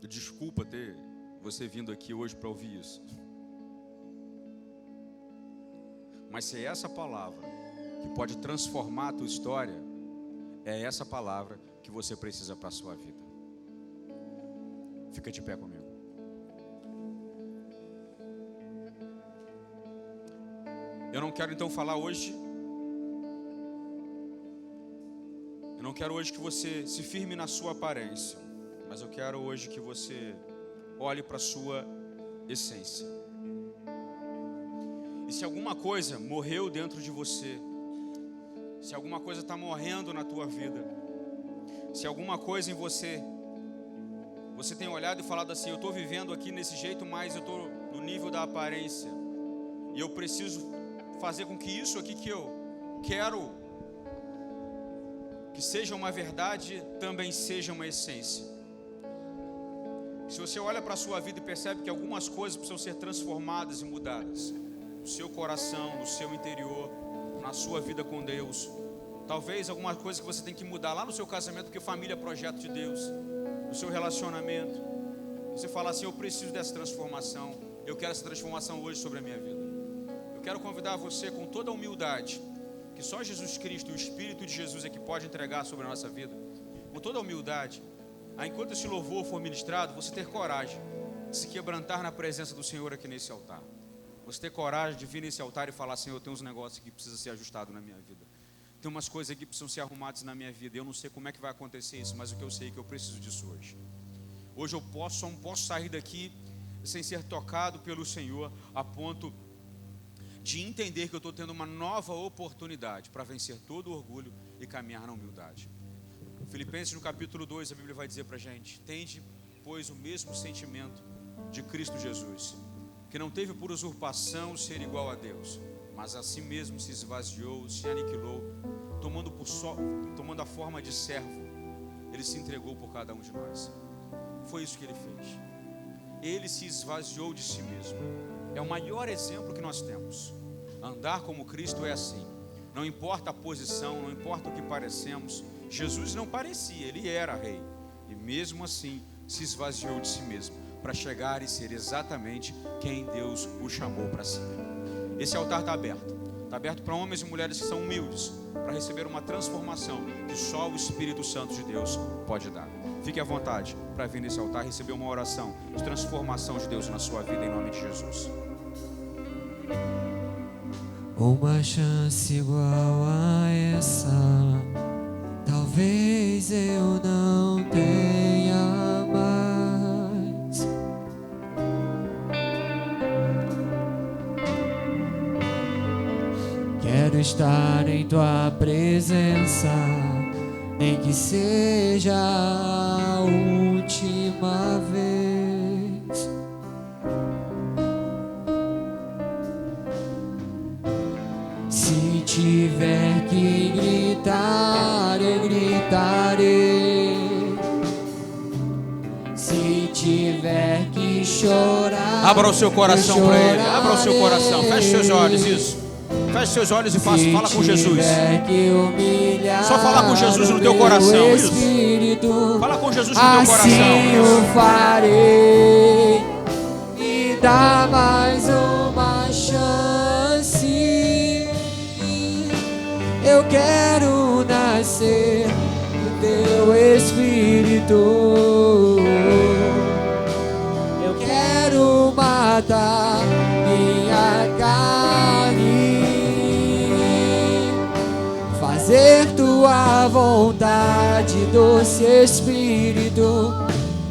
Desculpa ter você vindo aqui hoje para ouvir isso. Mas se é essa palavra que pode transformar a tua história, é essa palavra que você precisa para a sua vida. Fica de pé comigo. Eu não quero então falar hoje. Eu não quero hoje que você se firme na sua aparência, mas eu quero hoje que você olhe para a sua essência. E se alguma coisa morreu dentro de você, se alguma coisa está morrendo na tua vida, se alguma coisa em você tem olhado e falado assim, eu estou vivendo aqui nesse jeito, mas eu estou no nível da aparência, e eu preciso fazer com que isso aqui que eu quero que seja uma verdade, também seja uma essência. Se você olha para a sua vida e percebe que algumas coisas precisam ser transformadas e mudadas, no seu coração, no seu interior, na sua vida com Deus, talvez alguma coisa que você tem que mudar lá no seu casamento, porque família é projeto de Deus, no seu relacionamento, você fala assim, eu preciso dessa transformação, eu quero essa transformação hoje sobre a minha vida. Eu quero convidar você com toda a humildade, que só Jesus Cristo, o Espírito de Jesus é que pode entregar sobre a nossa vida, com toda a humildade, enquanto esse louvor for ministrado, você ter coragem de se quebrantar na presença do Senhor aqui nesse altar. Você ter coragem de vir nesse altar e falar, Senhor, eu tenho uns negócios que precisam ser ajustados na minha vida. Tem umas coisas aqui que precisam ser arrumadas na minha vida. Eu não sei como é que vai acontecer isso, mas o que eu sei é que eu preciso disso hoje. Hoje eu só não posso sair daqui sem ser tocado pelo Senhor, a ponto de entender que eu estou tendo uma nova oportunidade para vencer todo o orgulho e caminhar na humildade. Filipenses no capítulo 2, a Bíblia vai dizer para a gente, tende, pois, o mesmo sentimento de Cristo Jesus, que não teve por usurpação ser igual a Deus, mas a si mesmo se esvaziou, se aniquilou, tomando a forma de servo, ele se entregou por cada um de nós. Foi isso que ele fez. Ele se esvaziou de si mesmo. É o maior exemplo que nós temos. Andar como Cristo é assim. Não importa a posição, não importa o que parecemos. Jesus não parecia, ele era rei. E mesmo assim se esvaziou de si mesmo, para chegar e ser exatamente quem Deus o chamou para ser. Esse altar está aberto. Está aberto para homens e mulheres que são humildes, para receber uma transformação que só o Espírito Santo de Deus pode dar. Fique à vontade para vir nesse altar e receber uma oração de transformação de Deus na sua vida, em nome de Jesus. Uma chance igual a essa, talvez eu não tenha mais. Quero estar em tua presença, nem que seja a última vez. Se tiver que gritar, eu gritarei. Se tiver que chorar, abra o seu coração para Ele. Abra o seu coração. Feche seus olhos, isso. Feche seus olhos e fala com Jesus. Só falar com Jesus no teu coração, isso. Fala com Jesus no teu coração. Assim eu farei. Me dá mais uma chance. Eu quero nascer do teu Espírito. Eu quero matar minha carne, fazer tua vontade, doce Espírito.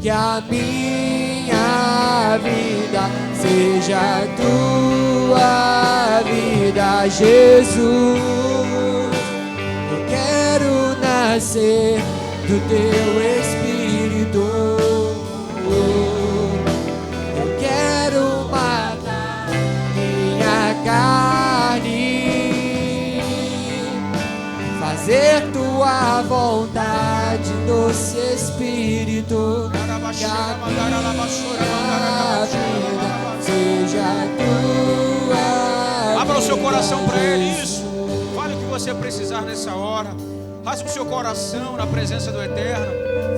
Que a minha vida seja tua vida, Jesus. Eu quero nascer do teu Espírito. Eu quero matar minha carne, fazer tua vontade, doce Espírito. Que a minha vida seja tua. Abra o seu coração para Ele, isso. Fale o que você precisar nessa hora. Rasgue o seu coração na presença do Eterno.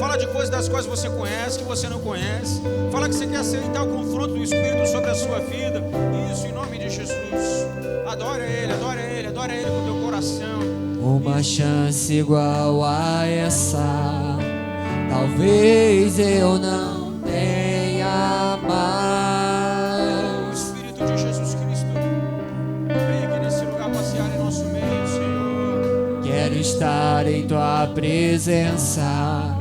Fala de coisas das quais você conhece, que você não conhece. Fala que você quer aceitar o confronto do Espírito sobre a sua vida. Isso, em nome de Jesus. Adora Ele, adora Ele, adora Ele com o teu coração. Uma chance igual a essa, talvez eu não tenha mais. Espírito de Jesus Cristo, vem aqui nesse lugar passear em nosso meio, Senhor. Quero estar em tua presença,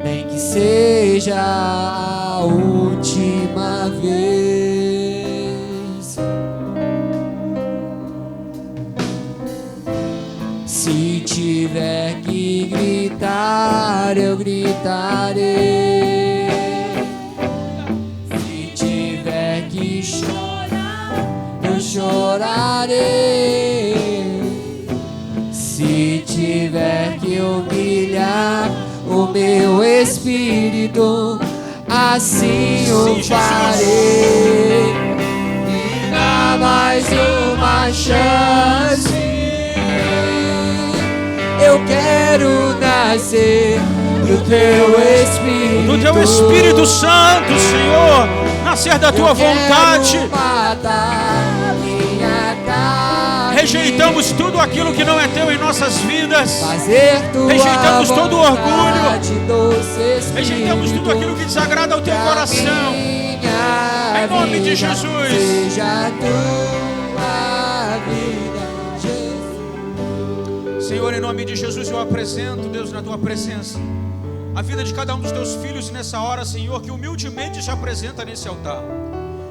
nem que seja a última vez. Se tiver que gritar, eu gritarei. Se tiver que chorar, eu chorarei. Se tiver que humilhar o meu espírito, assim eu farei. Me dá mais uma chance. Eu quero nascer do teu Espírito. Do teu Espírito Santo, Senhor. Nascer da tua vontade. Matar minha carne. Rejeitamos tudo aquilo que não é teu em nossas vidas. Fazer tua rejeitamos todo o orgulho. Espírito, rejeitamos tudo aquilo que desagrada ao teu coração. Em nome de Jesus. Seja tua vida. Senhor, em nome de Jesus, eu apresento, Deus, na tua presença, a vida de cada um dos teus filhos nessa hora, Senhor, que humildemente se apresenta nesse altar,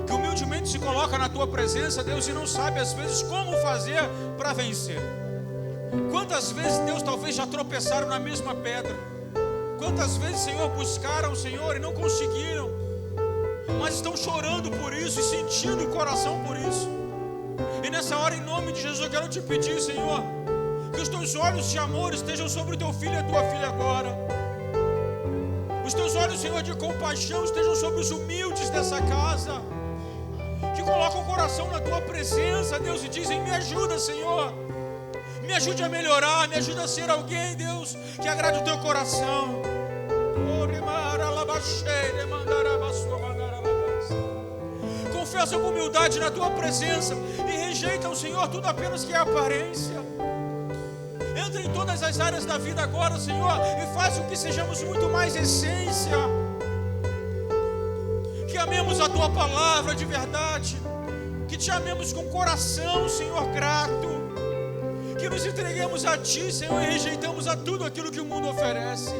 que humildemente se coloca na tua presença, Deus, e não sabe às vezes como fazer para vencer. Quantas vezes, Deus, talvez já tropeçaram na mesma pedra, quantas vezes, Senhor, buscaram, Senhor, e não conseguiram, mas estão chorando por isso e sentindo o coração por isso. E nessa hora, em nome de Jesus, eu quero te pedir, Senhor, que os teus olhos de amor estejam sobre o teu filho e a tua filha agora. Os teus olhos, Senhor, de compaixão estejam sobre os humildes dessa casa, que colocam o coração na tua presença, Deus, e dizem: me ajuda, Senhor, me ajude a melhorar, me ajude a ser alguém, Deus, que agrade o teu coração. Confessam com humildade na tua presença e rejeitam, Senhor, tudo apenas que é aparência. Entra em todas as áreas da vida agora, Senhor, e faz com que sejamos muito mais essência, que amemos a tua palavra de verdade, que te amemos com coração, Senhor, grato, que nos entreguemos a ti, Senhor, e rejeitamos a tudo aquilo que o mundo oferece.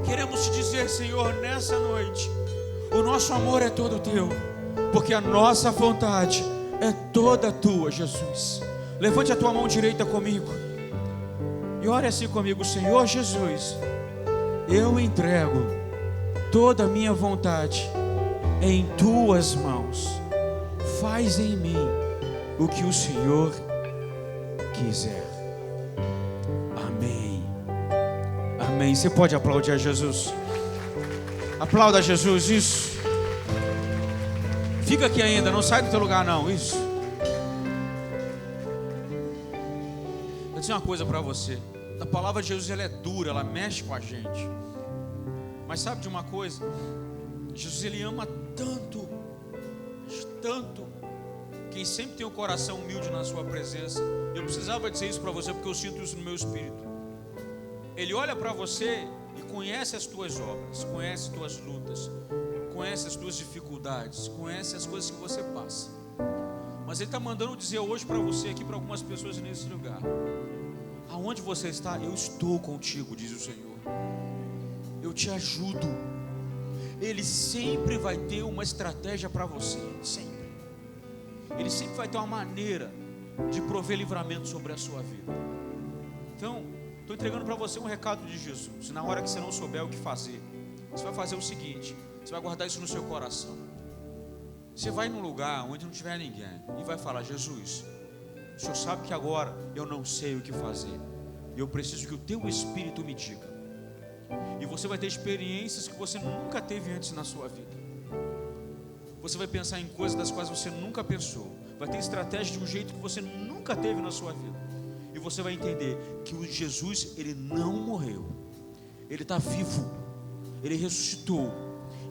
Queremos te dizer, Senhor, nessa noite, o nosso amor é todo teu, porque a nossa vontade é toda tua, Jesus. Levante a tua mão direita comigo. E ore assim comigo: Senhor Jesus, eu entrego toda a minha vontade em tuas mãos. Faz em mim o que o Senhor quiser. Amém. Amém. Você pode aplaudir a Jesus? Aplauda a Jesus, isso. Fica aqui ainda, não sai do teu lugar não, isso. Vou dizer uma coisa para você. A palavra de Jesus, ela é dura, ela mexe com a gente. Mas sabe de uma coisa? Jesus, ele ama tanto, tanto. Quem sempre tem um coração humilde na sua presença. Eu precisava dizer isso para você porque eu sinto isso no meu espírito. Ele olha para você e conhece as tuas obras, conhece as tuas lutas, conhece as tuas dificuldades, conhece as coisas que você passa. Mas ele está mandando dizer hoje para você aqui, para algumas pessoas nesse lugar: aonde você está, eu estou contigo, diz o Senhor. Eu te ajudo. Ele sempre vai ter uma estratégia para você, sempre. Ele sempre vai ter uma maneira de prover livramento sobre a sua vida. Então, estou entregando para você um recado de Jesus. Na hora que você não souber o que fazer, você vai fazer o seguinte: você vai guardar isso no seu coração. Você vai num lugar onde não tiver ninguém e vai falar: Jesus, o Senhor sabe que agora eu não sei o que fazer, e eu preciso que o teu Espírito me diga. E você vai ter experiências que você nunca teve antes na sua vida. Você vai pensar em coisas das quais você nunca pensou. Vai ter estratégia de um jeito que você nunca teve na sua vida. E você vai entender que o Jesus, ele não morreu. Ele está vivo. Ele ressuscitou.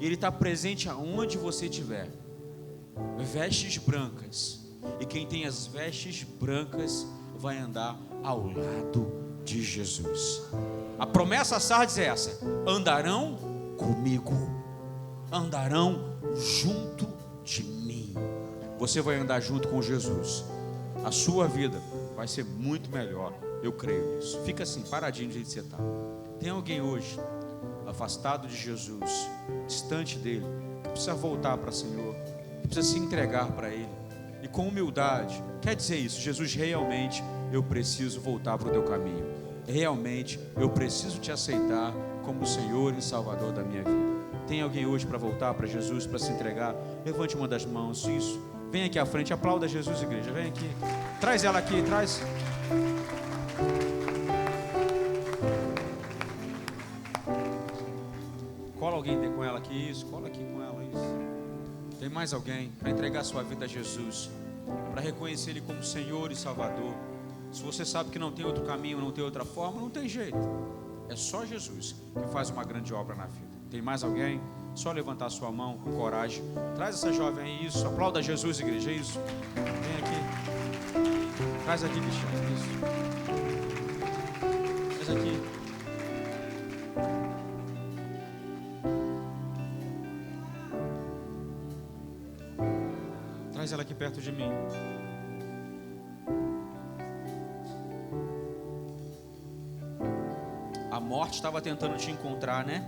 E ele está presente aonde você estiver. Vestes brancas. E quem tem as vestes brancas vai andar ao lado de Jesus. A promessa a Sardes é essa: andarão comigo, andarão junto de mim. Você vai andar junto com Jesus. A sua vida vai ser muito melhor, eu creio nisso. Fica assim, paradinho do jeito que você está. Tem alguém hoje afastado de Jesus, distante dele, que precisa voltar para o Senhor, que precisa se entregar para Ele, e com humildade quer dizer isso: Jesus, realmente eu preciso voltar para o teu caminho. Realmente eu preciso te aceitar como Senhor e Salvador da minha vida. Tem alguém hoje para voltar para Jesus, para se entregar? Levante uma das mãos, isso. Vem aqui à frente, aplauda Jesus, igreja. Vem aqui, traz ela aqui, traz. Cola alguém com ela aqui, isso. Cola aqui com ela, isso. Tem mais alguém para entregar sua vida a Jesus, para reconhecer Ele como Senhor e Salvador? Se você sabe que não tem outro caminho, não tem outra forma, não tem jeito. É só Jesus que faz uma grande obra na vida. Tem mais alguém? Só levantar sua mão com coragem. Traz essa jovem aí, isso. Aplauda Jesus, igreja, isso. Vem aqui. Traz aqui, Cristiano, isso. Traz aqui. Traz ela aqui perto de mim. A morte estava tentando te encontrar, né?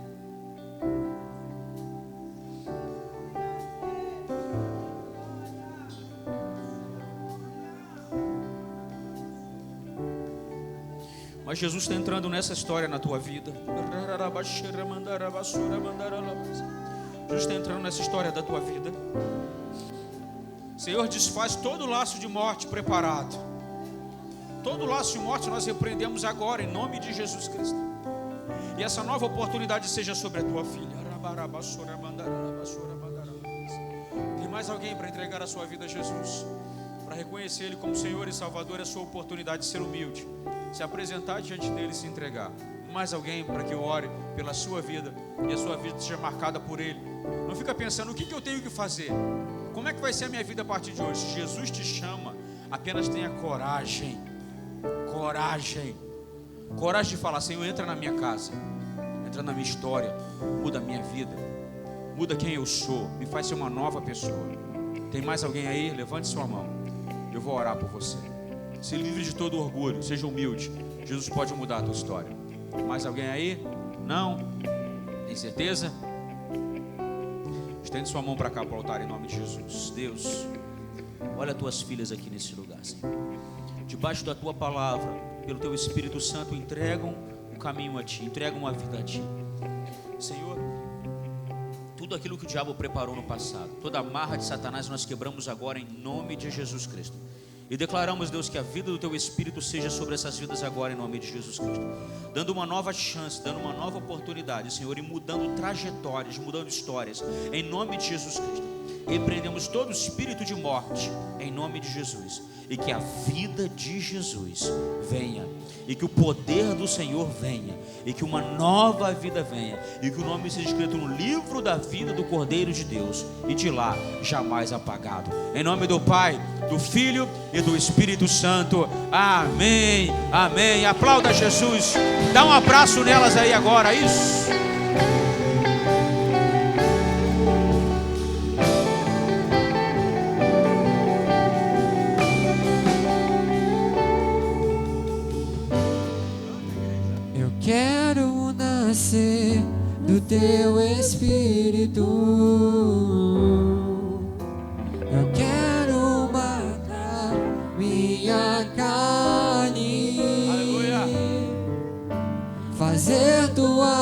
Mas Jesus está entrando nessa história na tua vida. Jesus está entrando nessa história da tua vida. Senhor, desfaz todo laço de morte preparado. Todo laço de morte nós repreendemos agora, em nome de Jesus Cristo. E essa nova oportunidade seja sobre a tua filha. Tem mais alguém para entregar a sua vida a Jesus, para reconhecer Ele como Senhor e Salvador? É a sua oportunidade de ser humilde, se apresentar diante dEle e se entregar. Mais alguém para que eu ore pela sua vida e a sua vida seja marcada por Ele? Não fica pensando: o que eu tenho que fazer? Como é que vai ser a minha vida a partir de hoje? Jesus te chama, apenas tenha coragem. Coragem. Coragem de falar: Senhor, entra na minha casa, entra na minha história, muda a minha vida, muda quem eu sou, me faz ser uma nova pessoa. Tem mais alguém aí? Levante sua mão, eu vou orar por você. Se livre de todo orgulho, seja humilde. Jesus pode mudar a tua história. Mais alguém aí? Não? Tem certeza? Estende sua mão para cá, para o altar, em nome de Jesus. Deus, olha as tuas filhas aqui nesse lugar, Senhor. Debaixo da tua palavra, pelo Teu Espírito Santo, entregam um caminho a Ti, entregam uma vida a Ti. Senhor, tudo aquilo que o diabo preparou no passado, toda a amarra de Satanás, nós quebramos agora em nome de Jesus Cristo. E declaramos, Deus, que a vida do Teu Espírito seja sobre essas vidas agora em nome de Jesus Cristo, dando uma nova chance, dando uma nova oportunidade, Senhor, e mudando trajetórias, mudando histórias, em nome de Jesus Cristo. Repreendemos todo espírito de morte, em nome de Jesus, e que a vida de Jesus venha, e que o poder do Senhor venha, e que uma nova vida venha, e que o nome seja escrito no livro da vida do Cordeiro de Deus, e de lá jamais apagado. Em nome do Pai, do Filho e do Espírito Santo. Amém, amém. Aplauda Jesus. Dá um abraço nelas aí agora. Isso. Eu quero nascer do Teu Espírito. Eu quero matar minha carne. Aleluia. Fazer Tua